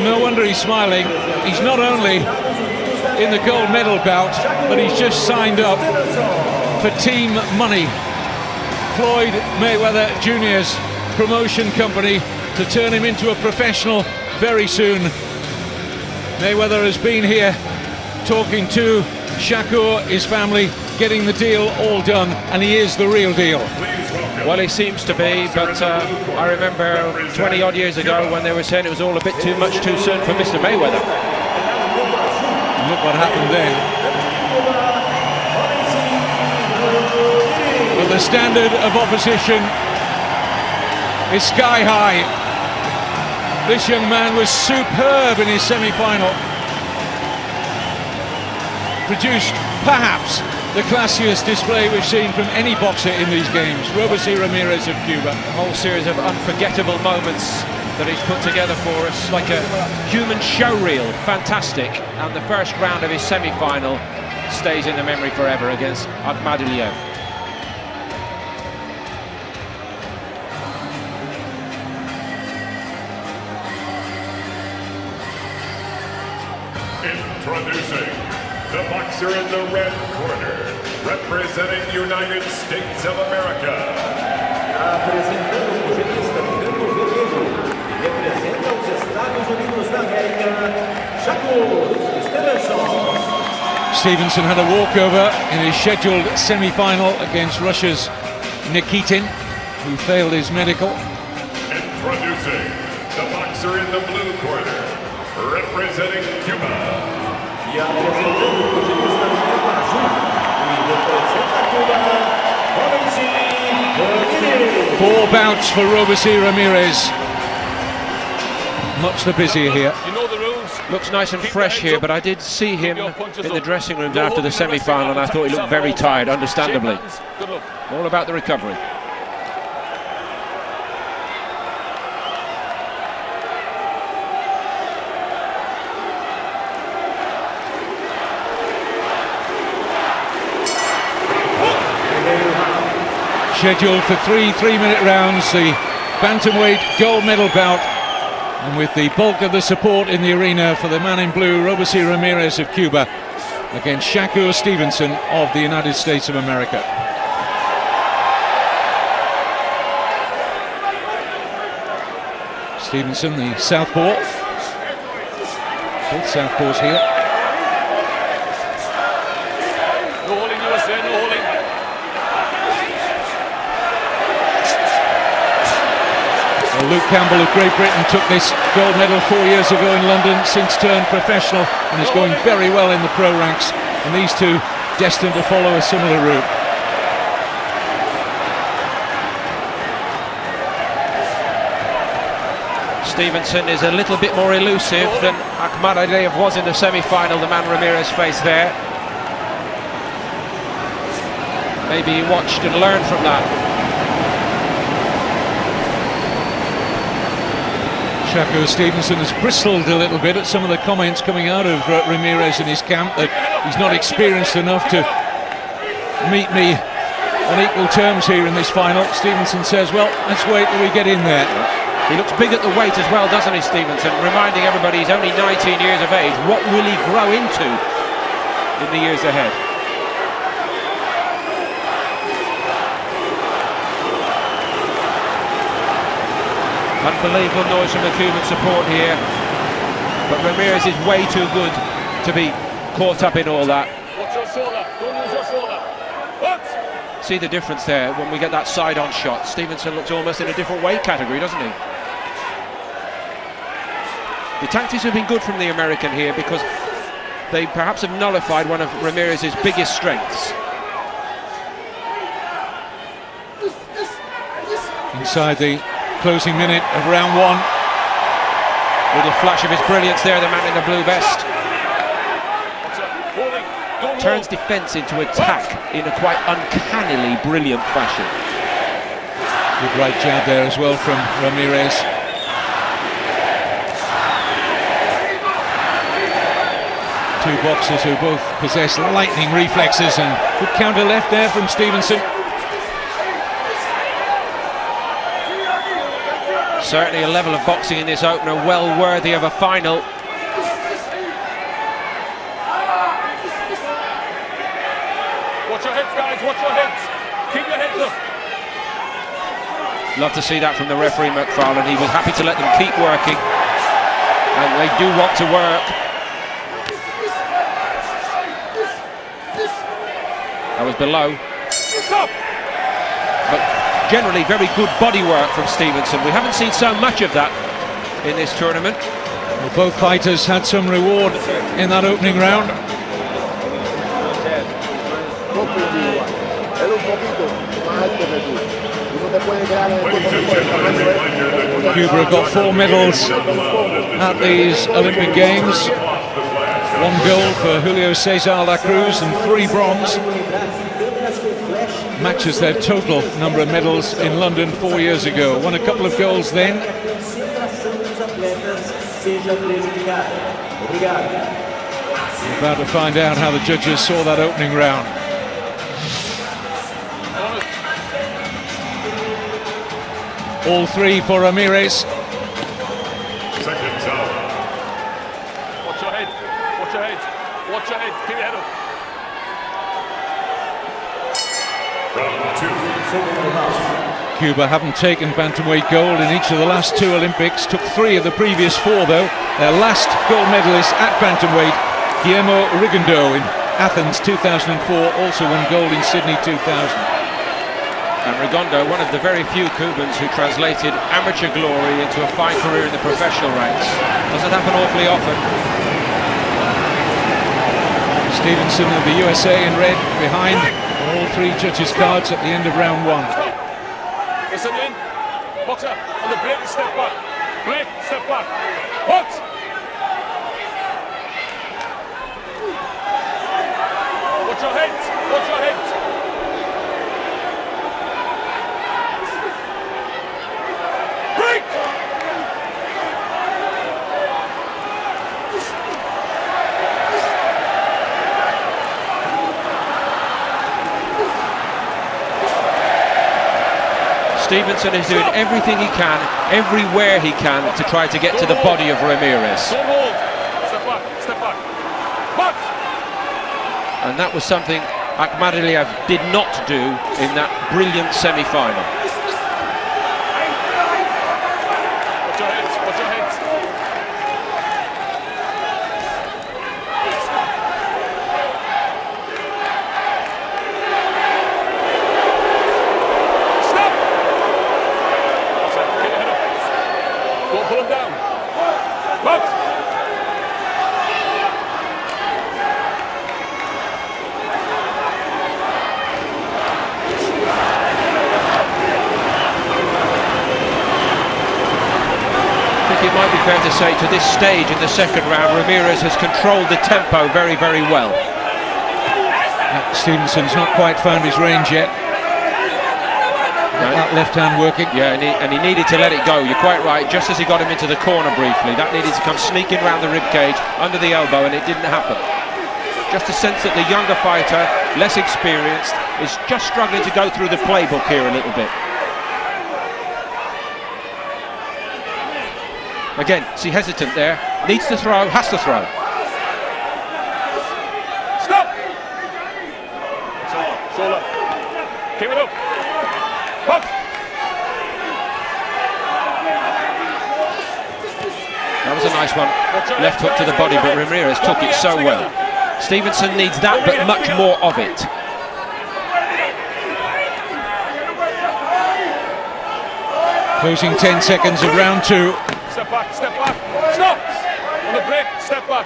no wonder he's smiling. He's not only in the gold medal bout, but he's just signed up for team money. Floyd Mayweather Jr.'s promotion company to turn him into a professional very soon. Mayweather has been here talking to Shakur, his family, getting the deal all done, and he is the real deal. Well, he seems to be, but I remember 20 odd years ago when they were saying it was all a bit too much too soon for Mr. Mayweather. Look what happened then. But the standard of opposition is sky high. This young man was superb in his semi-final. Produced perhaps the classiest display we've seen from any boxer in these games. Robeisy Ramírez of Cuba. A whole series of unforgettable moments that he's put together for us, like a human showreel. Fantastic. And the first round of his semi-final stays in the memory forever against Amateurboxin. Introducing the boxer in the red corner, representing United States of America. Apresentando o pugilista branco vermelho, representa os Estados Unidos da América, Shakur, Stevenson. Stevenson had a walkover in his scheduled semi-final against Russia's Nikitin, who failed his medical. Introducing the boxer in the blue corner, representing Cuba. E apresentando o pugilista branco azul, e representa Cuba, Robeisy. 4 bouts for Robeisy Ramírez. Much the busier here. You know the rules. Looks nice and fresh here, but I did see him in the dressing rooms after the semi-final, and I thought he looked very tired, understandably. All about the recovery. Scheduled for 3 3-minute rounds, the bantamweight gold medal bout, and with the bulk of the support in the arena for the man in blue, Robeisy Ramírez of Cuba, against Shakur Stevenson of the United States of America. Stevenson, the southpaw. Both southpaws here. No holding, USA, no holding. Luke Campbell of Great Britain took this gold medal 4 years ago in London, since turned professional and is going very well in the pro ranks, and these two destined to follow a similar route. Stevenson is a little bit more elusive than Amateurboxin was in the semi-final, the man Ramírez faced there. Maybe he watched and learned from that. Shakur Stevenson has bristled a little bit at some of the comments coming out of Ramírez in his camp, that he's not experienced enough to meet me on equal terms here in this final. Stevenson says, well, let's wait till we get in there. He looks big at the weight as well, doesn't he, Stevenson? Reminding everybody he's only 19 years of age. What will he grow into in the years ahead? Unbelievable noise from the Cuban support here, but Ramírez is way too good to be caught up in all that. Watch your shoulder, don't lose your shoulder. What? See the difference there when we get that side-on shot. Stevenson looks almost in a different weight category, doesn't he? The tactics have been good from the American here, because they perhaps have nullified one of Ramírez's biggest strengths. Inside the closing minute of round 1. Little flash of his brilliance there, the man in the blue vest. Turns defence into attack in a quite uncannily brilliant fashion. Good right jab there as well from Ramírez. Two boxers who both possess lightning reflexes, and good counter left there from Stevenson. Certainly a level of boxing in this opener well worthy of a final. Watch your heads, guys, watch your heads. Keep your heads up. Love to see that from the referee, McFarlane. He was happy to let them keep working. And they do want to work. That was below. Stop. But generally very good body work from Stevenson. We haven't seen so much of that in this tournament. Well, both fighters had some reward in that opening round. Cuba got 4 medals at these Olympic Games. 1 gold for Julio Cesar La Cruz and 3 bronze. Matches their total number of medals in London 4 years ago. Won a couple of golds then. We're about to find out how the judges saw that opening round. All 3 for Ramírez. Seconds out. Watch your head. Watch your head. Watch your head. Keep your head up. Round 2. Cuba haven't taken bantamweight gold in each of the last 2 Olympics. Took 3 of the previous 4 though. Their last gold medalist at bantamweight, Guillermo Rigondeaux in Athens 2004, also won gold in Sydney 2000. And Rigondeaux, one of the very few Cubans who translated amateur glory into a fine career in the professional ranks. Doesn't happen awfully often. Stevenson of the USA in red behind all 3 judges' cards at the end of round 1. Listen in. Boxer on the break, step back. Break, step back. Box. Watch your heads. Watch your heads. Break. Stevenson is doing everything he can, everywhere he can, to try to get to the body of Ramírez. Don't hold. Step back. Step back. Box. And that was something Akhmadaliev did not do in that brilliant semi-final. Watch your heads. Watch your heads. Stop. Keep your head up. Don't pull him down. Box. It might be fair to say to this stage in the second round, Ramírez has controlled the tempo very, very well. Stevenson's not quite found his range yet. That left hand working. Yeah, and he needed to let it go. You're quite right. Just as he got him into the corner briefly, that needed to come sneaking round the rib cage, under the elbow, and it didn't happen. Just a sense that the younger fighter, less experienced, is just struggling to go through the playbook here a little bit. Again, see, hesitant there. Needs to throw, has to throw. Stop. Shoulder. Keep it up. Box. That was a nice one. Left hook to the body, but Ramírez took it so well. Stevenson needs that, but much more of it. Closing 10 seconds of round 2. Step back, step back. Stop. On the break, step back.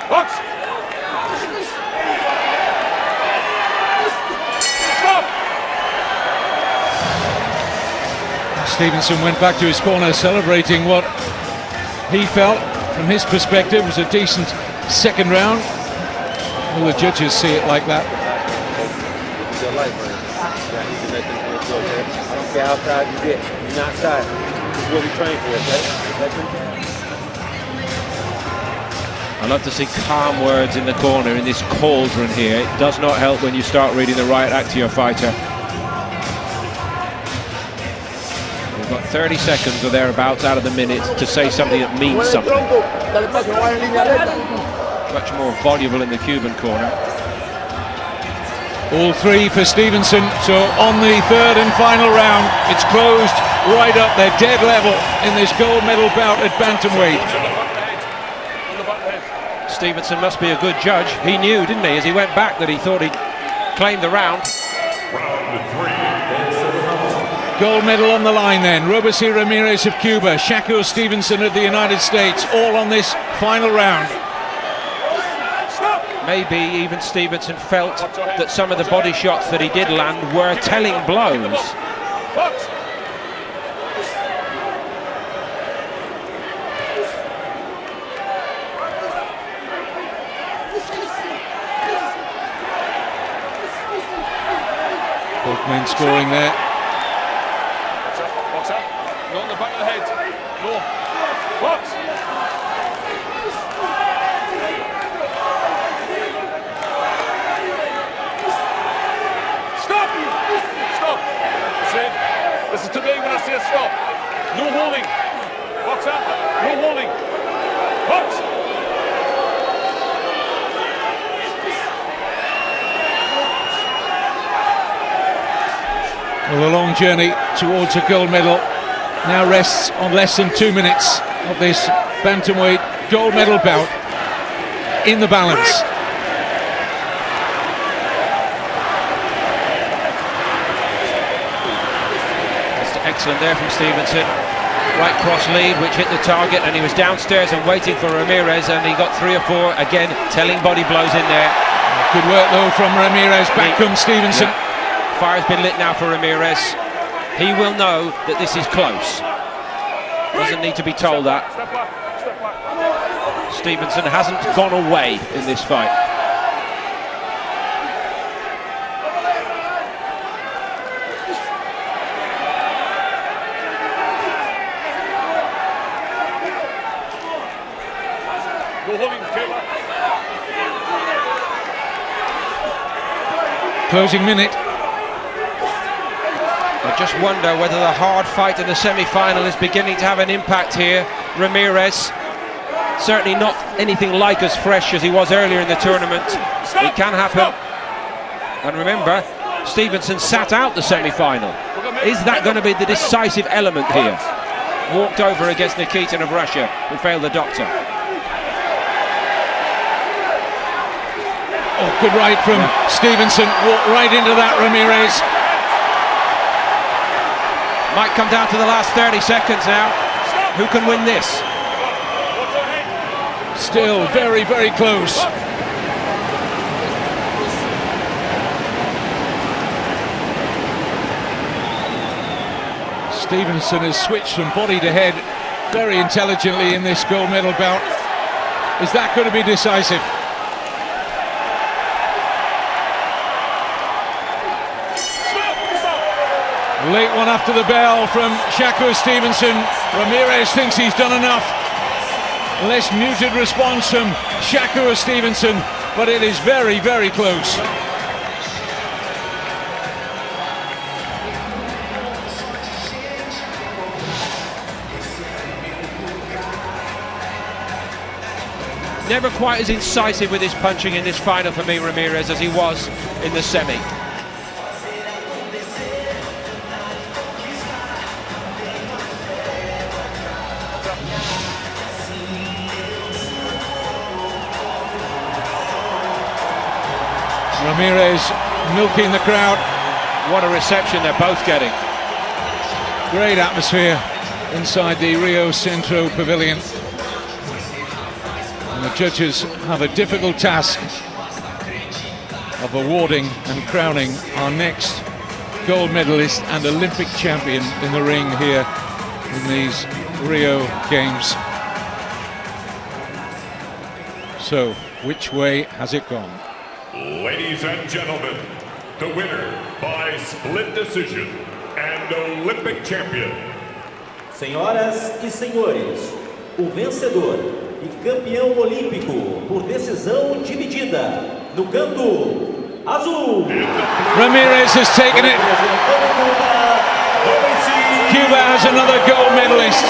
Box. Stop. Stevenson went back to his corner celebrating what he felt from his perspective was a decent second round. All the judges see it like that. It's your life, man. You need to let them enjoy it. I don't care how tired you get. You're not tired. This is what we train for, okay? I love to see calm words in the corner in this cauldron here. It does not help when you start reading the riot act to your fighter. We've got 30 seconds or thereabouts out of the minute to say something that means something. Much more voluble in the Cuban corner. All three for Stevenson, so on the third and final round, it's closed right up. They're dead level in this gold medal bout at bantamweight. Stevenson must be a good judge. He knew, didn't he, as he went back, that he thought he'd claimed the round. Round 3. Gold medal on the line then. Robeisy, Ramírez of Cuba, Shakur, Stevenson of the United States, all on this final round. Maybe even Stevenson felt that some of the body shots that he did land were telling blows. Both men scoring there. Boxer, not on the back of the head. No. Box. Stop! Stop! Listen to me when I say stop. No holding. Boxer, no holding. Box! Well, a long journey towards a gold medal now rests on less than 2 minutes of this bantamweight gold medal bout in the balance. Excellent there from Stevenson. Right cross lead, which hit the target, and he was downstairs and waiting for Ramírez, and he got 3 or 4, again, telling body blows in there. Good work though from Ramírez. Back comes Stevenson. Yeah. Fire's been lit now for Ramírez. He will know that this is close. Doesn't need to be told that. Step back. Step back. Stevenson hasn't gone away in this fight. No holding, Taylor. Closing minute. I just wonder whether the hard fight in the semi-final is beginning to have an impact here. Ramírez, certainly not anything like as fresh as he was earlier in the tournament. It can happen. And remember, Stevenson sat out the semi-final. Is that going to be the decisive element here? Walked over against Nikitin of Russia, who failed the doctor. Oh, good right from Stevenson. Walked right into that Ramírez. Might come down to the last 30 seconds now. Who can win this? Still very, very close. Stevenson has switched from body to head very intelligently in this gold medal bout. Is that going to be decisive? Late one after the bell from Shakur Stevenson. Ramírez thinks he's done enough. Less muted response from Shakur Stevenson, but it is very, very close. Never quite as incisive with his punching in this final for me, Ramírez, as he was in the semi. Ramírez milking the crowd. What a reception they're both getting. Great atmosphere inside the Rio Centro Pavilion. And the judges have a difficult task of awarding and crowning our next gold medalist and Olympic champion in the ring here in these Rio Games. So, which way has it gone? Ladies and gentlemen, the winner by split decision and Olympic champion. Senhoras e senhores, o vencedor e campeão olímpico por decisão dividida no canto azul. Ramírez has taken it. Cuba has another gold medalist.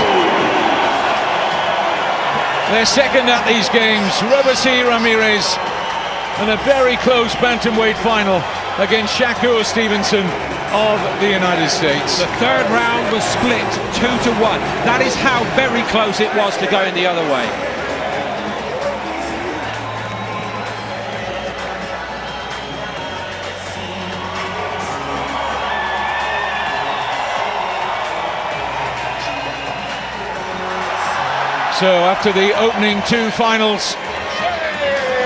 They're second at these games, Robeisy, Ramírez, and a very close bantamweight final against Shakur, Stevenson of the United States. The third round was split 2-1. That is how very close it was to going the other way. So after the opening two finals,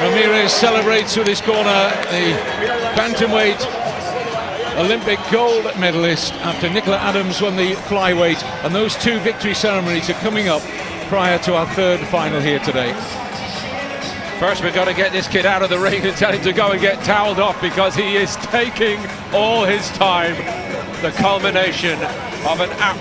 Ramírez celebrates with his corner, the bantamweight Olympic gold medalist after Nicola Adams won the flyweight, and those two victory ceremonies are coming up prior to our third final here today. First, we've got to get this kid out of the ring and tell him to go and get towelled off, because he is taking all his time. The culmination of an